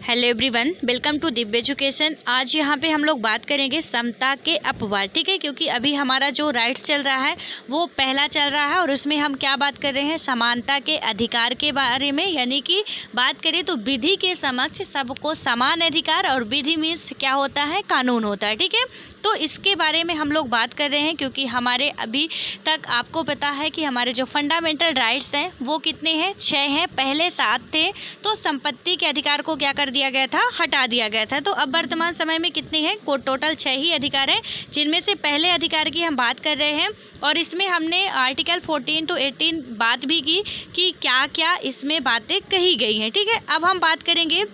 Hello everyone, welcome to Divya education. आज यहाँ पे हम लोग बात करेंगे समता के अपवाद, ठीक है। क्योंकि अभी हमारा जो राइट्स चल रहा है वो पहला चल रहा है और उसमें हम क्या बात कर रहे हैं, समानता के अधिकार के बारे में। यानी कि बात करें तो विधि के समक्ष सबको समान अधिकार, और विधि मीन्स क्या होता है, कानून होता है, ठीक है। तो इसके बारे में हम लोग बात कर रहे हैं क्योंकि हमारे अभी तक आपको पता है कि हमारे जो फंडामेंटल राइट्स हैं वो कितने हैं, 6 हैं। पहले 7 थे, तो संपत्ति के अधिकार को क्या कर दिया गया था, हटा दिया गया था। तो अब वर्तमान समय में कितने हैं, को टोटल 6 ही अधिकार हैं, जिनमें से पहले अधिकार की हम बात कर रहे हैं। और इसमें हमने आर्टिकल 14 to 18 बात भी की कि क्या क्या इसमें बातें कही गई हैं, ठीक है। अब हम बात करेंगे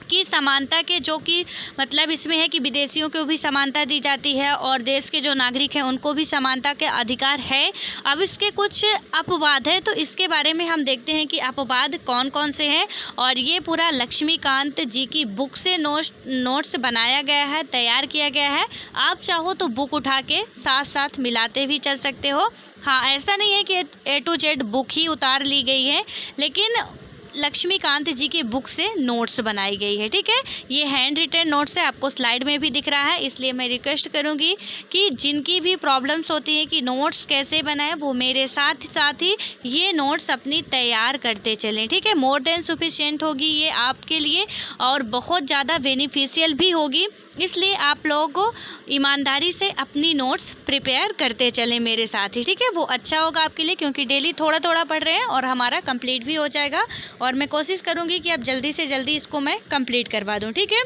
कि समानता के जो कि मतलब इसमें है कि विदेशियों को भी समानता दी जाती है और देश के जो नागरिक हैं उनको भी समानता के अधिकार है। अब इसके कुछ अपवाद है, तो इसके बारे में हम देखते हैं कि अपवाद कौन कौन से हैं। और ये पूरा लक्ष्मीकांत जी की बुक से नोट्स बनाया गया है, तैयार किया गया है। आप चाहो तो बुक उठा के साथ साथ मिलाते भी चल सकते हो। हाँ, ऐसा नहीं है कि A to Z बुक ही उतार ली गई है, लेकिन लक्ष्मीकांत जी की बुक से नोट्स बनाई गई है, ठीक है। ये हैंड रिटन नोट्स है, आपको स्लाइड में भी दिख रहा है। इसलिए मैं रिक्वेस्ट करूंगी कि जिनकी भी प्रॉब्लम्स होती हैं कि नोट्स कैसे बनाएं, वो मेरे साथ ही ये नोट्स अपनी तैयार करते चलें, ठीक है। मोर देन सफिशिएंट होगी ये आपके लिए और बहुत ज़्यादा बेनिफिशियल भी होगी। इसलिए आप लोगों को ईमानदारी से अपनी नोट्स प्रिपेयर करते चलें मेरे साथ ही, ठीक है। वो अच्छा होगा आपके लिए, क्योंकि डेली थोड़ा थोड़ा पढ़ रहे हैं और हमारा कंप्लीट भी हो जाएगा। और मैं कोशिश करूँगी कि अब जल्दी से जल्दी इसको मैं कंप्लीट करवा दूँ, ठीक है।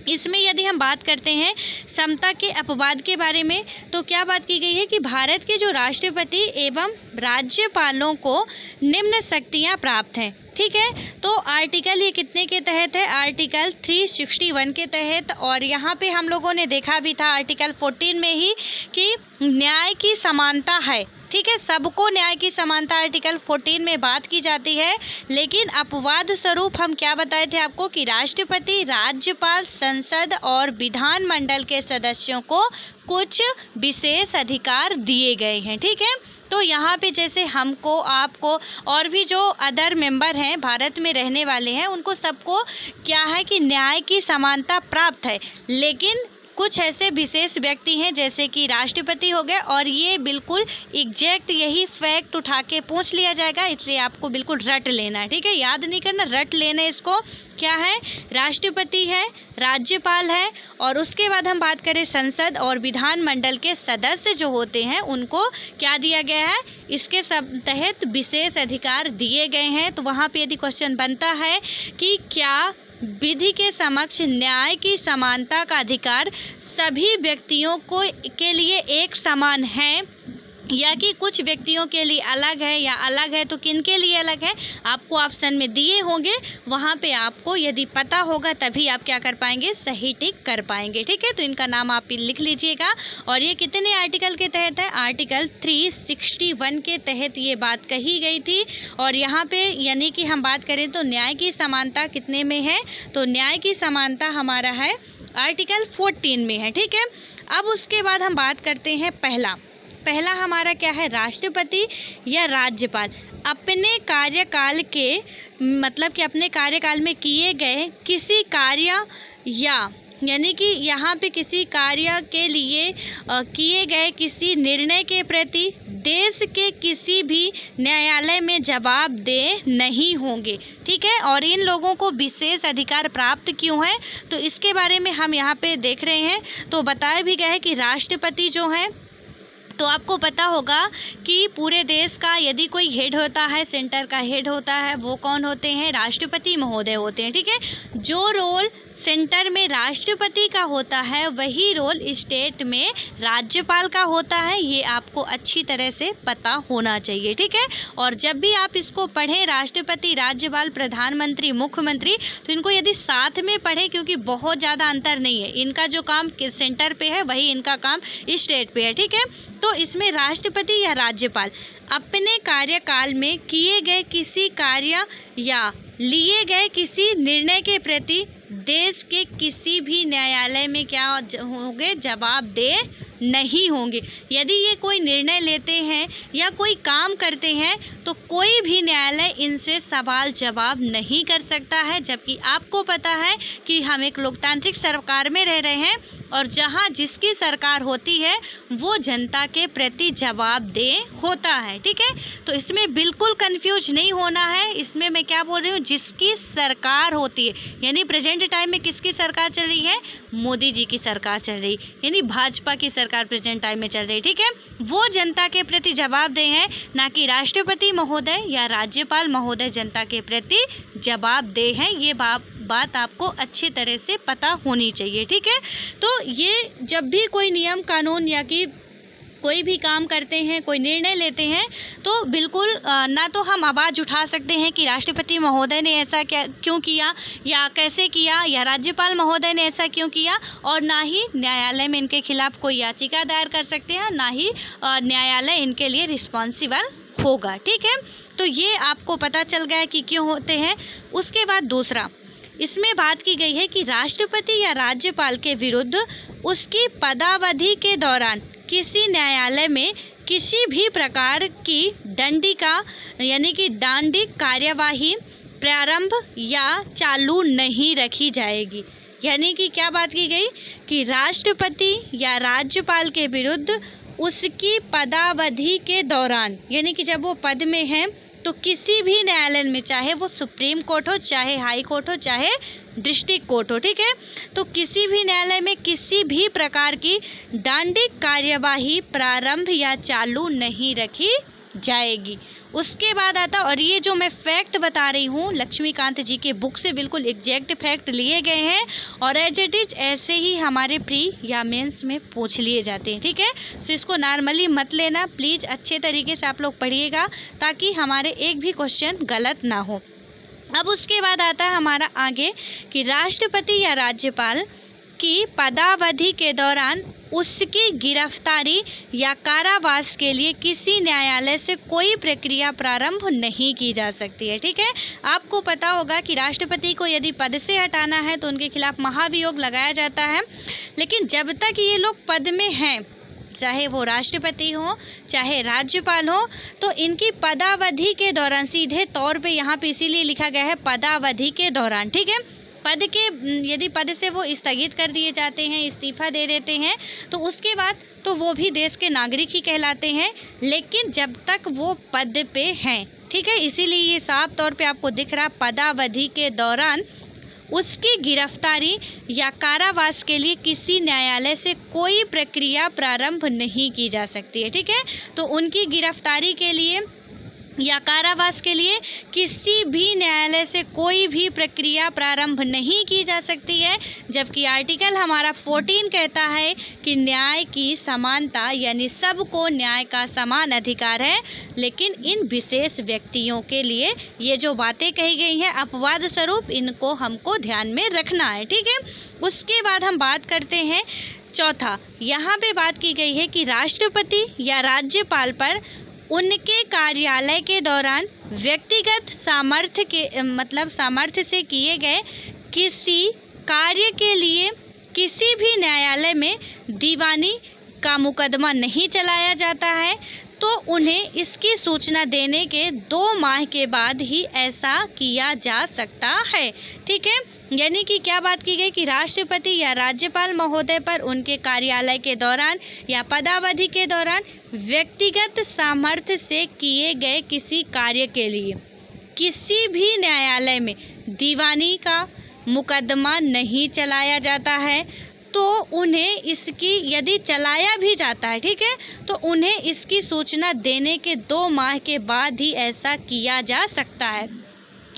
इसमें यदि हम बात करते हैं समता के अपवाद के बारे में, तो क्या बात की गई है कि भारत के जो राष्ट्रपति एवं राज्यपालों को निम्न शक्तियां प्राप्त हैं, ठीक है। तो आर्टिकल ये कितने के तहत है, आर्टिकल 361 के तहत। और यहाँ पे हम लोगों ने देखा भी था आर्टिकल 14 में ही कि न्याय की समानता है, ठीक है। सबको न्याय की समानता आर्टिकल 14 में बात की जाती है। लेकिन अपवाद स्वरूप हम क्या बताए थे आपको कि राष्ट्रपति, राज्यपाल, संसद और विधानमंडल के सदस्यों को कुछ विशेष अधिकार दिए गए हैं, ठीक है। तो यहाँ पे जैसे हमको, आपको और भी जो अदर मेंबर हैं, भारत में रहने वाले हैं, उनको सबको क्या है कि न्याय की समानता प्राप्त है। लेकिन कुछ ऐसे विशेष व्यक्ति हैं जैसे कि राष्ट्रपति हो गए, और ये बिल्कुल एग्जैक्ट यही फैक्ट उठा के पूछ लिया जाएगा, इसलिए आपको बिल्कुल रट लेना है, ठीक है। याद नहीं करना, रट लेना इसको। क्या है, राष्ट्रपति है, राज्यपाल है, और उसके बाद हम बात करें संसद और विधानमंडल के सदस्य जो होते हैं उनको क्या दिया गया है, इसके सब तहत विशेष अधिकार दिए गए हैं। तो वहाँ पे यदि क्वेश्चन बनता है कि क्या विधि के समक्ष न्याय की समानता का अधिकार सभी व्यक्तियों को के लिए एक समान है, या कि कुछ व्यक्तियों के लिए अलग है, या अलग है तो किन के लिए अलग है, आपको ऑप्शन में दिए होंगे। वहाँ पे आपको यदि पता होगा तभी आप क्या कर पाएंगे, सही टिक कर पाएंगे, ठीक है। तो इनका नाम आप लिख लीजिएगा। और ये कितने आर्टिकल के तहत है, आर्टिकल 361 के तहत ये बात कही गई थी। और यहाँ पे यानी कि हम बात करें तो न्याय की समानता कितने में है, तो न्याय की समानता हमारा है आर्टिकल 14 में है, ठीक है। अब उसके बाद हम बात करते हैं पहला हमारा क्या है, राष्ट्रपति या राज्यपाल अपने कार्यकाल के मतलब कि अपने कार्यकाल में किए गए किसी कार्य यानी कि यहाँ पे किसी कार्य के लिए किए गए किसी निर्णय के प्रति देश के किसी भी न्यायालय में जवाबदेह नहीं होंगे, ठीक है। और इन लोगों को विशेष अधिकार प्राप्त क्यों है, तो इसके बारे में हम यहाँ पे देख रहे हैं। तो बताया भी गया है कि राष्ट्रपति जो है, तो आपको पता होगा कि पूरे देश का यदि कोई हेड होता है, सेंटर का हेड होता है, वो कौन होते हैं, राष्ट्रपति महोदय होते हैं, ठीक है। जो रोल सेंटर में राष्ट्रपति का होता है वही रोल स्टेट में राज्यपाल का होता है। ये आपको अच्छी तरह से पता होना चाहिए, ठीक है। और जब भी आप इसको पढ़ें, राष्ट्रपति, राज्यपाल, प्रधानमंत्री, मुख्यमंत्री, तो इनको यदि साथ में पढ़ें, क्योंकि बहुत ज़्यादा अंतर नहीं है। इनका जो काम सेंटर पे है वही इनका काम स्टेट पे है, ठीक है। तो इसमें राष्ट्रपति या राज्यपाल अपने कार्यकाल में किए गए किसी कार्य या लिए गए किसी निर्णय के प्रति देश के किसी भी न्यायालय में क्या होंगे, जवाबदेह नहीं होंगे। यदि ये कोई निर्णय लेते हैं या कोई काम करते हैं तो कोई भी न्यायालय इनसे सवाल जवाब नहीं कर सकता है। जबकि आपको पता है कि हम एक लोकतांत्रिक सरकार में रह रहे हैं और जहां जिसकी सरकार होती है वो जनता के प्रति जवाबदेह होता है। ठीक है, तो इसमें बिल्कुल कंफ्यूज नहीं होना है। इसमें मैं क्या बोल रही हूँ, जिसकी सरकार होती है, यानी प्रेजेंट टाइम में किसकी सरकार चल रही है, मोदी जी की सरकार चल रही, यानी भाजपा की सरकार प्रेजेंट टाइम में चल रही। ठीक है, वो जनता के प्रति जवाबदेह है, ना कि राष्ट्रपति महोदय या राज्यपाल महोदय जनता के प्रति जवाबदेह है। ये बात आपको अच्छी तरह से पता होनी चाहिए। ठीक है, तो ये जब भी कोई नियम कानून या कि कोई भी काम करते हैं, कोई निर्णय लेते हैं, तो बिल्कुल ना तो हम आवाज़ उठा सकते हैं कि राष्ट्रपति महोदय ने ऐसा क्यों किया या कैसे किया, या राज्यपाल महोदय ने ऐसा क्यों किया, और ना ही न्यायालय में इनके खिलाफ कोई याचिका दायर कर सकते हैं, ना ही न्यायालय इनके लिए रिस्पॉन्सिबल होगा। ठीक है, तो ये आपको पता चल गया कि क्यों होते हैं। उसके बाद दूसरा, इसमें बात की गई है कि राष्ट्रपति या राज्यपाल के विरुद्ध उसकी पदावधि के दौरान किसी न्यायालय में किसी भी प्रकार की दंडिका यानी कि दंडिक कार्यवाही प्रारंभ या चालू नहीं रखी जाएगी। यानी कि क्या बात की गई कि राष्ट्रपति या राज्यपाल के विरुद्ध उसकी पदावधि के दौरान, यानी कि जब वो पद में हैं, तो किसी भी न्यायालय में, चाहे वो सुप्रीम कोर्ट हो, चाहे हाई कोर्ट हो, चाहे डिस्ट्रिक्ट कोर्ट हो, ठीक है, तो किसी भी न्यायालय में किसी भी प्रकार की दंडिक कार्यवाही प्रारंभ या चालू नहीं रखी जाएगी। उसके बाद आता, और ये जो मैं फैक्ट बता रही हूँ लक्ष्मीकांत जी के बुक से बिल्कुल एग्जैक्ट फैक्ट लिए गए हैं और एज इट इज ऐसे ही हमारे प्री या मेंस में पूछ लिए जाते हैं। ठीक है, तो इसको नॉर्मली मत लेना प्लीज़, अच्छे तरीके से आप लोग पढ़िएगा ताकि हमारे एक भी क्वेश्चन गलत ना हो। अब उसके बाद आता है हमारा आगे कि राष्ट्रपति या राज्यपाल की पदावधि के दौरान उसकी गिरफ्तारी या कारावास के लिए किसी न्यायालय से कोई प्रक्रिया प्रारंभ नहीं की जा सकती है। ठीक है, आपको पता होगा कि राष्ट्रपति को यदि पद से हटाना है तो उनके खिलाफ महाभियोग लगाया जाता है, लेकिन जब तक ये लोग पद में हैं, चाहे वो राष्ट्रपति हो चाहे राज्यपाल हो, तो इनकी पदावधि के दौरान, सीधे तौर पे यहाँ पे इसीलिए लिखा गया है पदावधि के दौरान, ठीक है, पद के यदि पद से वो स्थगित कर दिए जाते हैं, इस्तीफा दे देते हैं, तो उसके बाद तो वो भी देश के नागरिक ही कहलाते हैं, लेकिन जब तक वो पद पे हैं, ठीक है, इसीलिए ये साफ तौर पे आपको दिख रहा, पदावधि के दौरान उसकी गिरफ्तारी या कारावास के लिए किसी न्यायालय से कोई प्रक्रिया प्रारंभ नहीं की जा सकती है। ठीक है, तो उनकी गिरफ्तारी के लिए या कारावास के लिए किसी भी न्यायालय से कोई भी प्रक्रिया प्रारंभ नहीं की जा सकती है। जबकि आर्टिकल हमारा 14 कहता है कि न्याय की समानता, यानी सबको न्याय का समान अधिकार है, लेकिन इन विशेष व्यक्तियों के लिए ये जो बातें कही गई हैं अपवाद स्वरूप, इनको हमको ध्यान में रखना है। ठीक है, उसके बाद हम बात करते हैं चौथा, यहाँ पे बात की गई है कि राष्ट्रपति या राज्यपाल पर उनके कार्यालय के दौरान व्यक्तिगत सामर्थ्य से किए गए किसी कार्य के लिए किसी भी न्यायालय में दीवानी का मुकदमा नहीं चलाया जाता है, तो उन्हें इसकी सूचना देने के 2 माह के बाद ही ऐसा किया जा सकता है। ठीक है, यानी कि क्या बात की गई कि राष्ट्रपति या राज्यपाल महोदय पर उनके कार्यालय के दौरान या पदावधि के दौरान व्यक्तिगत सामर्थ्य से किए गए किसी कार्य के लिए किसी भी न्यायालय में दीवानी का मुकदमा नहीं चलाया जाता है, तो उन्हें इसकी, यदि चलाया भी जाता है, ठीक है, तो उन्हें इसकी सूचना देने के 2 माह के बाद ही ऐसा किया जा सकता है।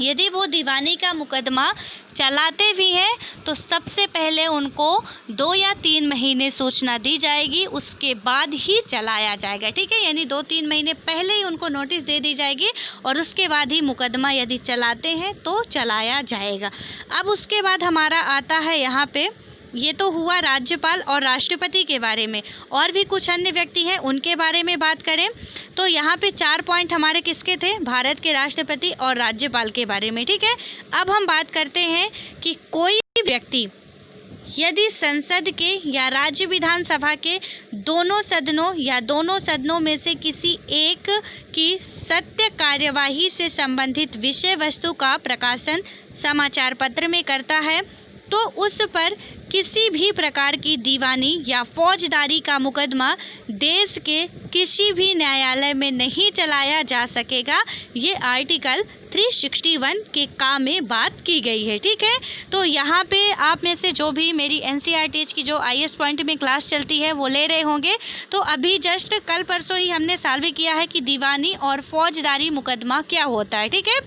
यदि वो दीवानी का मुकदमा चलाते भी हैं तो सबसे पहले उनको 2 या 3 महीने सूचना दी जाएगी, उसके बाद ही चलाया जाएगा। ठीक है, यानी 2-3 महीने पहले ही उनको नोटिस दे दी जाएगी और उसके बाद ही मुकदमा यदि चलाते हैं तो चलाया जाएगा। अब उसके बाद हमारा आता है यहाँ पे ये तो हुआ राज्यपाल और राष्ट्रपति के बारे में। और भी कुछ अन्य व्यक्ति हैं, उनके बारे में बात करें तो यहाँ पे 4 पॉइंट हमारे किसके थे? भारत के राष्ट्रपति और राज्यपाल के बारे में। ठीक है, अब हम बात करते हैं कि कोई व्यक्ति यदि संसद के या राज्य विधानसभा के दोनों सदनों या दोनों सदनों में से किसी एक की सत्य कार्यवाही से संबंधित विषय वस्तु का प्रकाशन समाचार पत्र में करता है तो उस पर किसी भी प्रकार की दीवानी या फौजदारी का मुकदमा देश के किसी भी न्यायालय में नहीं चलाया जा सकेगा। ये आर्टिकल 361 के का में बात की गई है। ठीक है, तो यहाँ पे आप में से जो भी मेरी NCERT की जो IAS पॉइंट में क्लास चलती है वो ले रहे होंगे। तो अभी जस्ट कल परसों ही हमने सॉल्व किया है कि दीवानी और फौजदारी मुकदमा क्या होता है। ठीक है,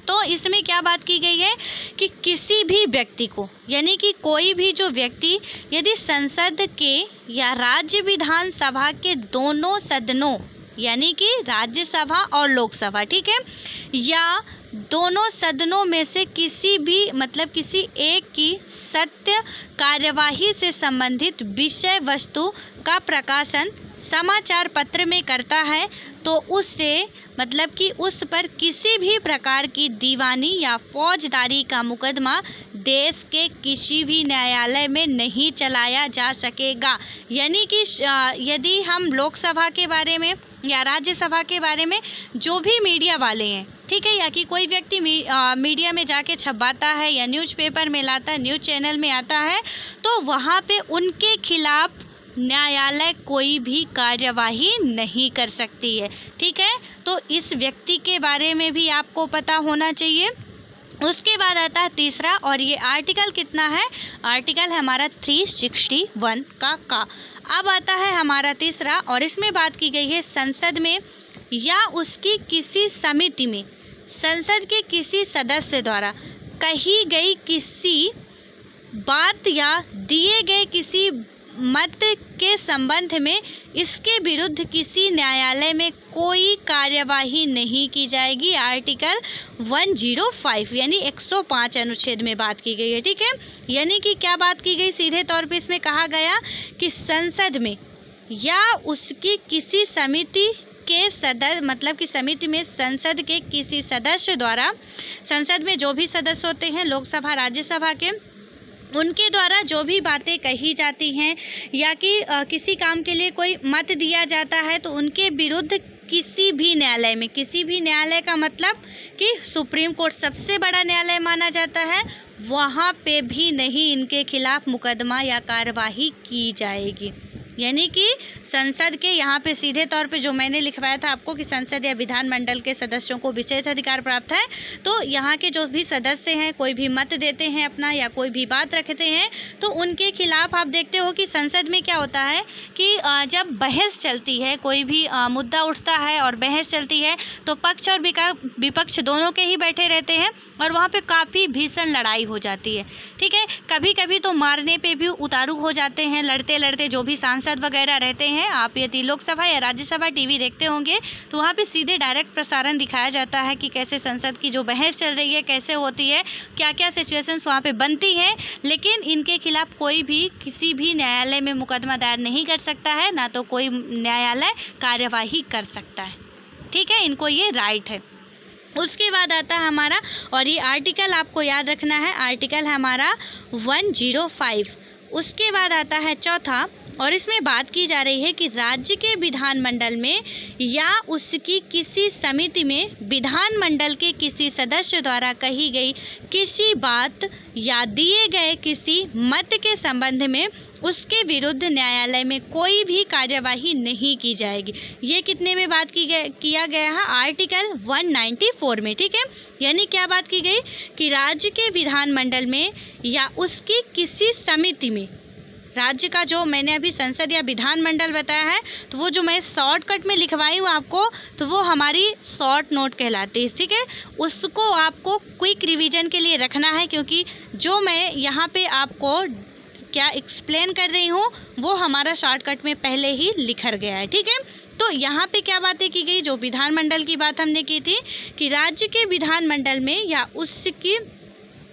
तो इसमें क्या बात की गई है कि किसी भी व्यक्ति को, यानी कि कोई भी जो व्यक्ति यदि संसद के या राज्य विधानसभा के दोनों सदनों, यानी कि राज्यसभा और लोकसभा, ठीक है, या दोनों सदनों में से किसी भी किसी एक की सत्य कार्यवाही से संबंधित विषय वस्तु का प्रकाशन समाचार पत्र में करता है तो उससे कि उस पर किसी भी प्रकार की दीवानी या फौजदारी का मुकदमा देश के किसी भी न्यायालय में नहीं चलाया जा सकेगा। यानी कि यदि हम लोकसभा के बारे में या राज्यसभा के बारे में जो भी मीडिया वाले हैं, ठीक है, या कि कोई व्यक्ति मीडिया में जाके छपवाता है या न्यूज़पेपर में लाता है, न्यूज़ चैनल में आता है, तो वहाँ पे उनके खिलाफ न्यायालय कोई भी कार्यवाही नहीं कर सकती है। ठीक है, तो इस व्यक्ति के बारे में भी आपको पता होना चाहिए। उसके बाद आता है तीसरा, और ये आर्टिकल कितना है? आर्टिकल है हमारा 361 का। अब आता है हमारा तीसरा, और इसमें बात की गई है संसद में या उसकी किसी समिति में संसद के किसी सदस्य द्वारा कही गई किसी बात या दिए गए किसी मत के संबंध में इसके विरुद्ध किसी न्यायालय में कोई कार्यवाही नहीं की जाएगी। आर्टिकल 105 यानी 105 अनुच्छेद में बात की गई है। ठीक है, यानी कि क्या बात की गई? सीधे तौर पे इसमें कहा गया कि संसद में या उसकी किसी समिति के सदस्य कि समिति में संसद के किसी सदस्य द्वारा, संसद में जो भी सदस्य होते हैं लोकसभा राज्यसभा के, उनके द्वारा जो भी बातें कही जाती हैं या कि किसी काम के लिए कोई मत दिया जाता है तो उनके विरुद्ध किसी भी न्यायालय का मतलब कि सुप्रीम कोर्ट सबसे बड़ा न्यायालय माना जाता है, वहाँ पे भी नहीं इनके खिलाफ मुकदमा या कार्यवाही की जाएगी। यानी कि संसद के यहाँ पे सीधे तौर पे जो मैंने लिखवाया था आपको कि संसद या विधानमंडल के सदस्यों को विशेष अधिकार प्राप्त है, तो यहाँ के जो भी सदस्य हैं कोई भी मत देते हैं अपना या कोई भी बात रखते हैं तो उनके खिलाफ आप देखते हो कि संसद में क्या होता है कि जब बहस चलती है, कोई भी मुद्दा उठता है और बहस चलती है तो पक्ष और विपक्ष दोनों के ही बैठे रहते हैं और वहाँ पे काफ़ी भीषण लड़ाई हो जाती है। ठीक है, कभी कभी तो मारने पे भी उतारू हो जाते हैं, लड़ते लड़ते जो भी सांसद वगैरह रहते हैं। आप यदि लोकसभा या राज्यसभा टीवी देखते होंगे तो वहाँ पे सीधे डायरेक्ट प्रसारण दिखाया जाता है कि कैसे संसद की जो बहस चल रही है कैसे होती है, क्या क्या सिचुएशंस वहाँ पे बनती है। लेकिन इनके खिलाफ कोई भी किसी भी न्यायालय में मुकदमा दायर नहीं कर सकता है, ना तो कोई न्यायालय कार्यवाही कर सकता है। ठीक है, इनको ये राइट है। उसके बाद आता है हमारा, और ये आर्टिकल आपको याद रखना है, आर्टिकल है हमारा 105। उसके बाद आता है चौथा, और इसमें बात की जा रही है कि राज्य के विधानमंडल में या उसकी किसी समिति में विधानमंडल के किसी सदस्य द्वारा कही गई किसी बात या दिए गए किसी मत के संबंध में उसके विरुद्ध न्यायालय में कोई भी कार्यवाही नहीं की जाएगी। ये कितने में बात किया गया है? आर्टिकल 194 में। ठीक है, यानी क्या बात की गई कि राज्य के विधानमंडल में या उसकी किसी समिति में, राज्य का जो मैंने अभी संसद या विधानमंडल बताया है तो वो जो मैं शॉर्टकट में लिखवाई हूँ आपको, तो वो हमारी शॉर्ट नोट कहलाती है। ठीक है, उसको आपको क्विक रिवीजन के लिए रखना है, क्योंकि जो मैं यहाँ पे आपको क्या एक्सप्लेन कर रही हूँ वो हमारा शॉर्टकट में पहले ही लिखा गया है। ठीक है, तो यहाँ पे क्या बातें की गई, जो विधानमंडल की बात हमने की थी कि राज्य के विधानमंडल में या उसकी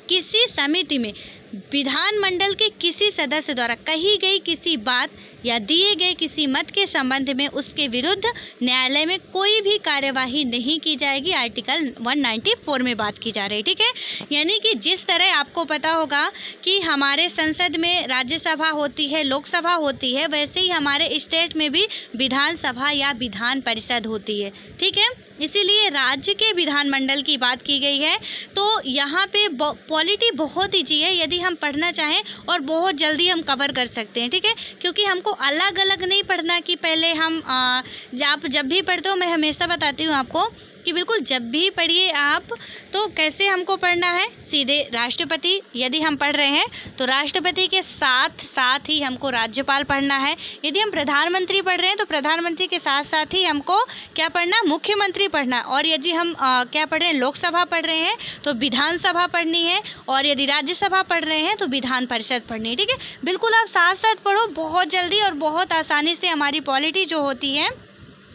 किसी समिति में विधानमंडल के किसी सदस्य द्वारा कही गई किसी बात या दिए गए किसी मत के संबंध में उसके विरुद्ध न्यायालय में कोई भी कार्यवाही नहीं की जाएगी। आर्टिकल 194 में बात की जा रही है, ठीक है। यानी कि जिस तरह आपको पता होगा कि हमारे संसद में राज्यसभा होती है, लोकसभा होती है, वैसे ही हमारे स्टेट में भी विधानसभा या विधान परिषद होती है, ठीक है। इसीलिए राज्य के विधानमंडल की बात की गई है। तो यहाँ पे पॉलिटी बहुत ईजी है, यदि हम पढ़ना चाहें और बहुत जल्दी हम कवर कर सकते हैं, ठीक है। क्योंकि हमको अलग अलग नहीं पढ़ना कि पहले हम आप जब भी पढ़ते हो, मैं हमेशा बताती हूँ आपको कि बिल्कुल जब भी पढ़िए आप, तो कैसे हमको पढ़ना है, सीधे राष्ट्रपति यदि हम पढ़ रहे हैं तो राष्ट्रपति के साथ साथ ही हमको राज्यपाल पढ़ना है। यदि हम प्रधानमंत्री पढ़ रहे हैं तो प्रधानमंत्री के साथ साथ ही हमको क्या पढ़ना, मुख्यमंत्री पढ़ना। और यदि हम क्या पढ़ रहे हैं, लोकसभा पढ़ रहे हैं तो विधानसभा पढ़नी है, और यदि राज्यसभा पढ़ रहे हैं तो विधान परिषद पढ़नी है, ठीक है। बिल्कुल आप साथ साथ पढ़ो, बहुत जल्दी और बहुत आसानी से हमारी पॉलिटी जो होती है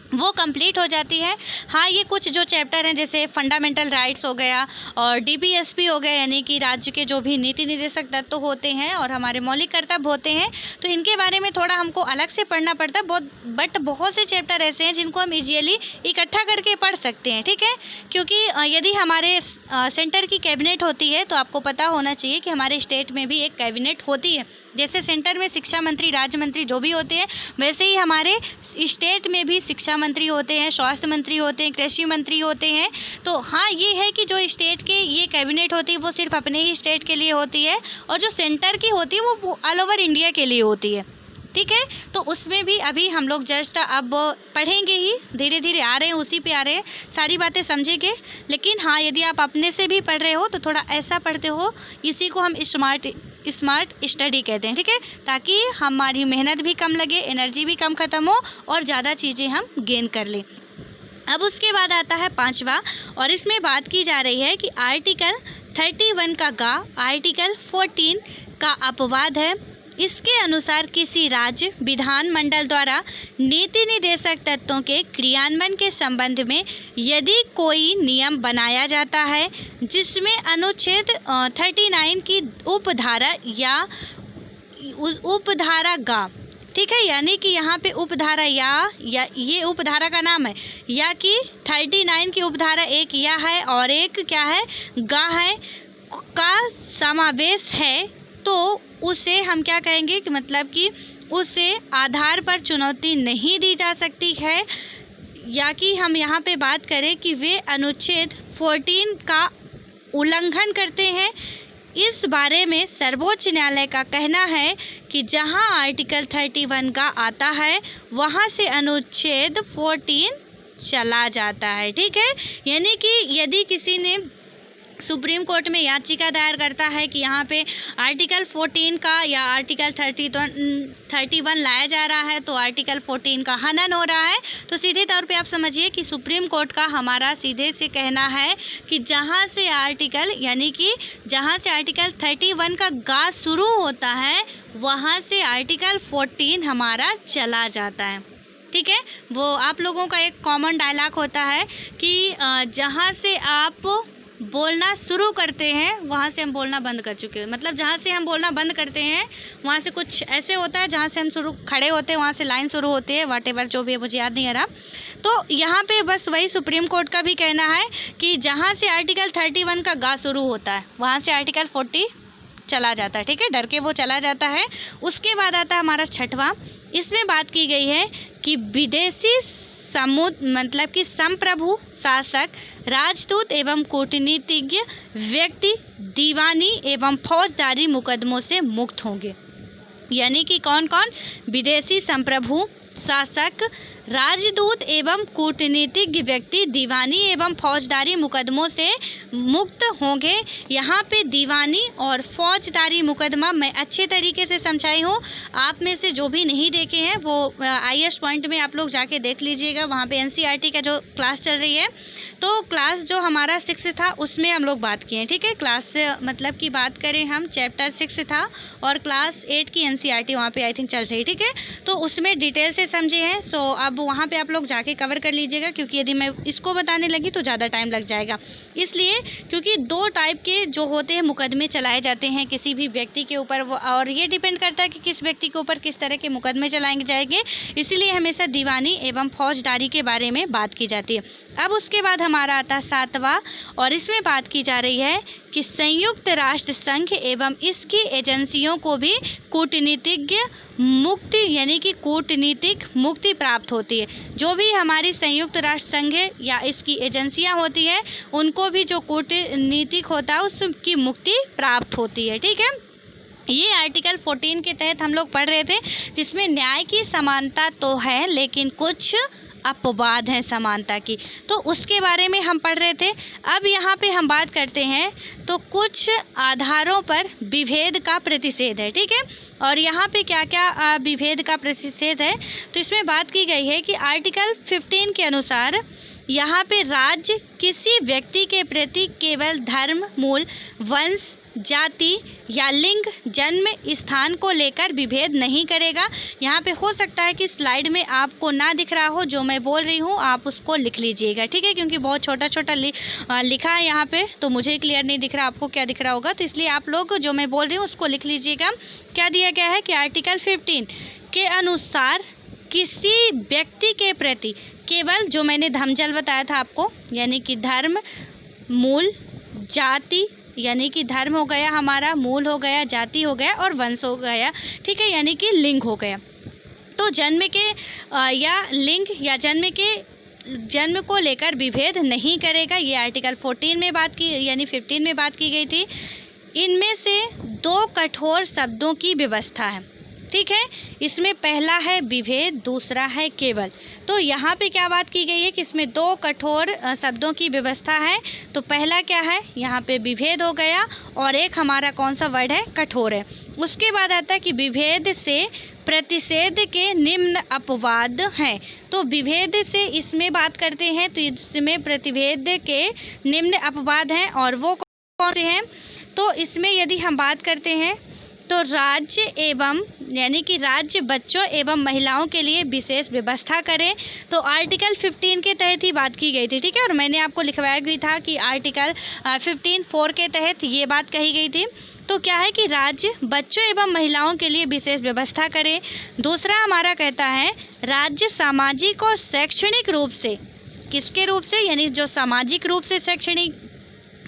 वो कंप्लीट हो जाती है। हाँ, ये कुछ जो चैप्टर हैं जैसे फंडामेंटल राइट्स हो गया और डीपीएसपी हो गया, यानी कि राज्य के जो भी नीति निर्देशक तत्व होते हैं और हमारे मौलिक कर्तव्य होते हैं, तो इनके बारे में थोड़ा हमको अलग से पढ़ना पड़ता है। बट बहुत से चैप्टर ऐसे हैं जिनको हम इजीली इकट्ठा करके पढ़ सकते हैं, ठीक है। क्योंकि यदि हमारे सेंटर की कैबिनेट होती है तो आपको पता होना चाहिए कि हमारे स्टेट में भी एक कैबिनेट होती है। जैसे सेंटर में शिक्षा मंत्री, राज्य मंत्री जो भी होते हैं, वैसे ही हमारे स्टेट में भी शिक्षा मंत्री होते हैं, स्वास्थ्य मंत्री होते हैं, कृषि मंत्री होते हैं। तो हाँ, ये है कि जो स्टेट के ये कैबिनेट होती है वो सिर्फ अपने ही स्टेट के लिए होती है, और जो सेंटर की होती है वो ऑल ओवर इंडिया के लिए होती है, ठीक है। तो उसमें भी अभी हम लोग जस्ट अब पढ़ेंगे ही, धीरे धीरे आ रहे हैं, उसी पे आ रहे हैं, सारी बातें समझेंगे। लेकिन हाँ, यदि आप अपने से भी पढ़ रहे हो तो थोड़ा ऐसा पढ़ते हो, इसी को हम स्मार्ट स्टडी कहते हैं, ठीक है। ताकि हमारी मेहनत भी कम लगे, एनर्जी भी कम ख़त्म हो और ज़्यादा चीज़ें हम गेन कर लें। अब उसके बाद आता है 5वां, और इसमें बात की जा रही है कि आर्टिकल 31 का आर्टिकल 14 का अपवाद है। इसके अनुसार किसी राज्य विधानमंडल द्वारा नीति निर्देशक तत्वों के क्रियान्वयन के संबंध में यदि कोई नियम बनाया जाता है जिसमें अनुच्छेद 39 की उपधारा या उपधारा गा, ठीक है, यानी कि यहाँ पे उपधारा या ये उपधारा का नाम है, या कि 39 की उपधारा एक या है और एक क्या है, गा है, का समावेश है, तो उसे हम क्या कहेंगे कि मतलब कि उसे आधार पर चुनौती नहीं दी जा सकती है। या कि हम यहाँ पे बात करें कि वे अनुच्छेद 14 का उल्लंघन करते हैं। इस बारे में सर्वोच्च न्यायालय का कहना है कि जहां आर्टिकल 31 का आता है वहां से अनुच्छेद 14 चला जाता है, ठीक है। यानी कि यदि किसी ने सुप्रीम कोर्ट में याचिका दायर करता है कि यहाँ पे आर्टिकल 14 का या आर्टिकल 31 लाया जा रहा है, तो आर्टिकल 14 का हनन हो रहा है, तो सीधे तौर पे आप समझिए कि सुप्रीम कोर्ट का हमारा सीधे से कहना है कि जहाँ से आर्टिकल, यानी कि जहाँ से आर्टिकल 31 का गा शुरू होता है वहाँ से आर्टिकल 14 हमारा चला जाता है, ठीक है। वो आप लोगों का एक कॉमन डायलॉग होता है कि जहाँ से आप बोलना शुरू करते हैं वहाँ से हम बोलना बंद कर चुके हैं। मतलब जहाँ से हम बोलना बंद करते हैं वहाँ से कुछ ऐसे होता है, जहाँ से हम शुरू खड़े होते हैं वहाँ से लाइन शुरू होती है, व्हाटएवर जो भी है, मुझे याद नहीं आ रहा। तो यहाँ पे बस वही सुप्रीम कोर्ट का भी कहना है कि जहाँ से आर्टिकल 31 का गा शुरू होता है वहाँ से आर्टिकल 40 चला जाता है, ठीक है, डर के वो चला जाता है। उसके बाद आता है हमारा 6वां। इसमें बात की गई है कि विदेशी मतलब कि संप्रभु शासक, राजदूत एवं कूटनीतिज्ञ व्यक्ति दीवानी एवं फौजदारी मुकदमों से मुक्त होंगे। यानी कि कौन कौन, विदेशी संप्रभु शासक, राजदूत एवं कूटनीतिज्ञ व्यक्ति दीवानी एवं फौजदारी मुकदमों से मुक्त होंगे। यहाँ पे दीवानी और फौजदारी मुकदमा मैं अच्छे तरीके से समझाई हूँ। आप में से जो भी नहीं देखे हैं वो IAS पॉइंट में आप लोग जाके देख लीजिएगा, वहाँ पे NCERT का जो क्लास चल रही है। तो क्लास जो हमारा 6 था उसमें हम लोग बात किए हैं, ठीक है। क्लास मतलब की बात करें हम, चैप्टर 6 था और क्लास 8 की NCERT वहाँ पे आई थिंक चल रही, ठीक है। तो उसमें डिटेल से समझे हैं। सो अब अब वहाँ पे आप लोग जाके कवर कर लीजिएगा, क्योंकि यदि मैं इसको बताने लगी तो ज़्यादा टाइम लग जाएगा। इसलिए क्योंकि 2 टाइप के जो होते हैं मुकदमे चलाए जाते हैं किसी भी व्यक्ति के ऊपर, और ये डिपेंड करता है कि किस व्यक्ति के ऊपर किस तरह के मुकदमे चलाए जाएंगे, इसीलिए हमेशा दीवानी एवं फौजदारी के बारे में बात की जाती है। अब उसके बाद हमारा आता है 7वां, और इसमें बात की जा रही है कि संयुक्त राष्ट्र संघ एवं इसकी एजेंसियों को भी कूटनीतिज्ञ मुक्ति यानी कि कूटनीतिक मुक्ति प्राप्त होती है। जो भी हमारी संयुक्त राष्ट्र संघ या इसकी एजेंसियां होती है उनको भी जो कूटनीतिक होता है उसकी मुक्ति प्राप्त होती है। ठीक है, ये आर्टिकल 14 के तहत हम लोग पढ़ रहे थे, जिसमें न्याय की समानता तो है लेकिन कुछ अपवाद हैं समानता की, तो उसके बारे में हम पढ़ रहे थे। अब यहाँ पे हम बात करते हैं तो कुछ आधारों पर विभेद का प्रतिषेध है। ठीक है, और यहाँ पे क्या क्या विभेद का प्रतिषेध है, तो इसमें बात की गई है कि आर्टिकल 15 के अनुसार यहाँ पे राज्य किसी व्यक्ति के प्रति केवल धर्म, मूल, वंश, जाति या लिंग, जन्म स्थान को लेकर विभेद नहीं करेगा। यहाँ पे हो सकता है कि स्लाइड में आपको ना दिख रहा हो जो मैं बोल रही हूँ, आप उसको लिख लीजिएगा। ठीक है, क्योंकि बहुत छोटा छोटा लिखा है यहाँ पे, तो मुझे क्लियर नहीं दिख रहा, आपको क्या दिख रहा होगा, तो इसलिए आप लोग जो मैं बोल रही हूँ उसको लिख लीजिएगा। क्या दिया गया है कि आर्टिकल 15 के अनुसार किसी व्यक्ति के प्रति केवल, जो मैंने धमजल बताया था आपको, यानी कि धर्म, मूल, जाति, यानी कि धर्म हो गया हमारा, मूल हो गया, जाति हो गया और वंश हो गया। ठीक है, यानी कि लिंग हो गया। तो जन्म के या लिंग या जन्म को लेकर विभेद नहीं करेगा। ये आर्टिकल 14 में बात की यानी 15 में बात की गई थी। इनमें से 2 कठोर शब्दों की व्यवस्था है। ठीक है, इसमें पहला है विभेद, दूसरा है केवल। तो यहाँ पे क्या बात की गई है कि इसमें 2 कठोर शब्दों की व्यवस्था है। तो पहला क्या है, यहाँ पे विभेद हो गया, और एक हमारा कौन सा वर्ड है, कठोर है। उसके बाद आता है कि विभेद से प्रतिषेध के निम्न अपवाद हैं। तो विभेद से इसमें बात करते हैं तो इसमें प्रतिषेध के निम्न अपवाद हैं, और वो कौन से हैं, तो इसमें यदि हम बात करते हैं तो राज्य एवं यानी कि राज्य बच्चों एवं महिलाओं के लिए विशेष व्यवस्था करें। तो आर्टिकल 15 के तहत ही बात की गई थी। ठीक है, और मैंने आपको लिखवाया भी था कि आर्टिकल 15(4) के तहत ये बात कही गई थी। तो क्या है कि राज्य बच्चों एवं महिलाओं के लिए विशेष व्यवस्था करें। दूसरा हमारा कहता है राज्य सामाजिक और शैक्षणिक रूप से, किसके रूप से, यानी जो सामाजिक रूप से शैक्षणिक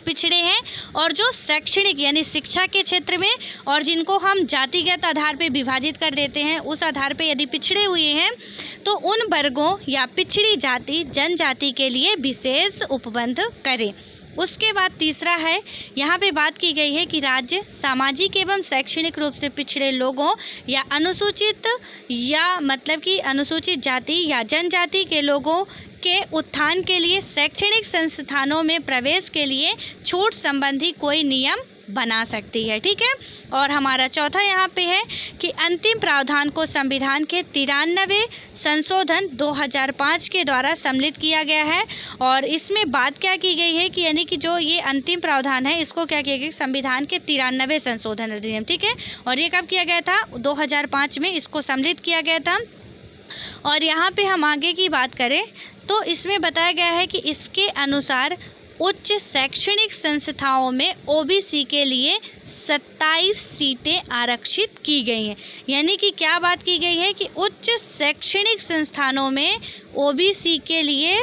पिछड़े हैं और जो शैक्षणिक यानी शिक्षा के क्षेत्र में, और जिनको हम जातिगत आधार पे विभाजित कर देते हैं, उस आधार पे यदि पिछड़े हुए हैं तो उन वर्गों या पिछड़ी जाति जनजाति के लिए विशेष उपबंध करें। उसके बाद तीसरा है, यहाँ पे बात की गई है कि राज्य सामाजिक एवं शैक्षणिक रूप से पिछड़े लोगों या अनुसूचित या मतलब कि अनुसूचित जाति या जनजाति के लोगों के उत्थान के लिए शैक्षणिक संस्थानों में प्रवेश के लिए छूट संबंधी कोई नियम बना सकती है। ठीक है, और हमारा चौथा यहाँ पे है कि अंतिम प्रावधान को संविधान के 93वें संशोधन 2005 के द्वारा सम्मिलित किया गया है। और इसमें बात क्या की गई है कि यानी कि जो ये अंतिम प्रावधान है इसको क्या किया गया, संविधान के 93वें संशोधन अधिनियम। ठीक है, और ये कब किया गया था, 2005 में इसको सम्मिलित किया गया था। और यहाँ पे हम आगे की बात करें तो इसमें बताया गया है कि इसके अनुसार उच्च शैक्षणिक संस्थाओं में ओबीसी के लिए 27 सीटें आरक्षित की गई हैं। यानी कि क्या बात की गई है कि उच्च शैक्षणिक संस्थानों में ओबीसी के लिए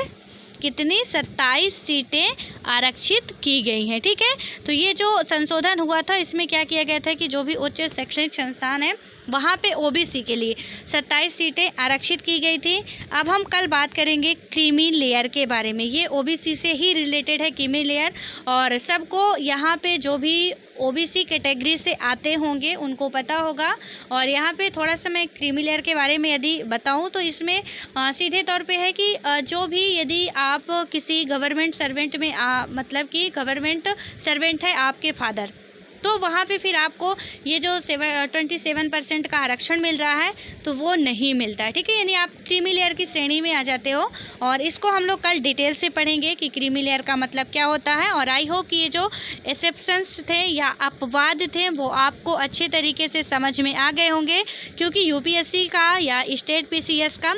कितनी 27 सीटें आरक्षित की गई हैं। ठीक है, तो ये जो संशोधन हुआ था इसमें क्या किया गया था कि जो भी उच्च शैक्षणिक संस्थान है वहाँ पे ओबीसी के लिए 27 सीटें आरक्षित की गई थी। अब हम कल बात करेंगे क्रीमी लेयर के बारे में। ये ओबीसी से ही रिलेटेड है क्रीमी लेयर, और सबको यहाँ पे जो भी ओबीसी कैटेगरी से आते होंगे उनको पता होगा। और यहाँ पे थोड़ा सा मैं क्रीमी लेयर के बारे में यदि बताऊँ तो इसमें सीधे तौर पे है कि जो भी यदि आप किसी गवर्नमेंट सर्वेंट में मतलब कि गवर्नमेंट सर्वेंट है आपके फादर, तो वहाँ पे फिर आपको ये जो 27% का आरक्षण मिल रहा है तो वो नहीं मिलता है। ठीक है, यानी आप क्रीमी लेयर की श्रेणी में आ जाते हो, और इसको हम लोग कल डिटेल से पढ़ेंगे कि क्रीमी लेयर का मतलब क्या होता है। और आई होप कि ये जो एक्सेप्शंस थे या अपवाद थे वो आपको अच्छे तरीके से समझ में आ गए होंगे, क्योंकि यूपीएससी का या स्टेट पीसीएस का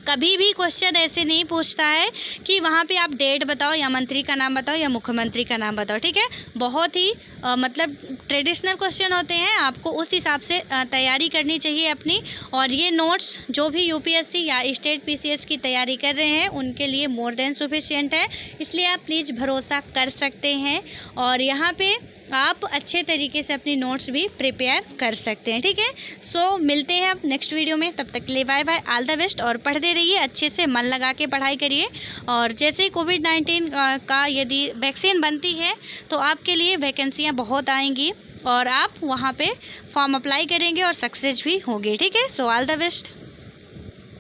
कभी भी क्वेश्चन ऐसे नहीं पूछता है कि वहाँ पे आप डेट बताओ या मंत्री का नाम बताओ या मुख्यमंत्री का नाम बताओ, ठीक है। बहुत ही मतलब ट्रेडिशनल क्वेश्चन होते हैं, आपको उस हिसाब से तैयारी करनी चाहिए अपनी। और ये नोट्स जो भी यूपीएससी या स्टेट पीसीएस की तैयारी कर रहे हैं उनके लिए मोर देन सफिशिएंट है, इसलिए आप प्लीज़ भरोसा कर सकते हैं। और यहाँ पे आप अच्छे तरीके से अपनी नोट्स भी प्रिपेयर कर सकते हैं, ठीक है। सो मिलते हैं अब नेक्स्ट वीडियो में, तब तक के लिए bye bye, all the best. और पढ़ते रहिए, अच्छे से मन लगा के पढ़ाई करिए। और जैसे ही कोविड-19 का यदि वैक्सीन बनती है तो आपके लिए वैकेंसियाँ बहुत आएंगी और आप वहाँ पे फॉर्म अप्लाई करेंगे और सक्सेस भी होंगे, ठीक है। So all the best.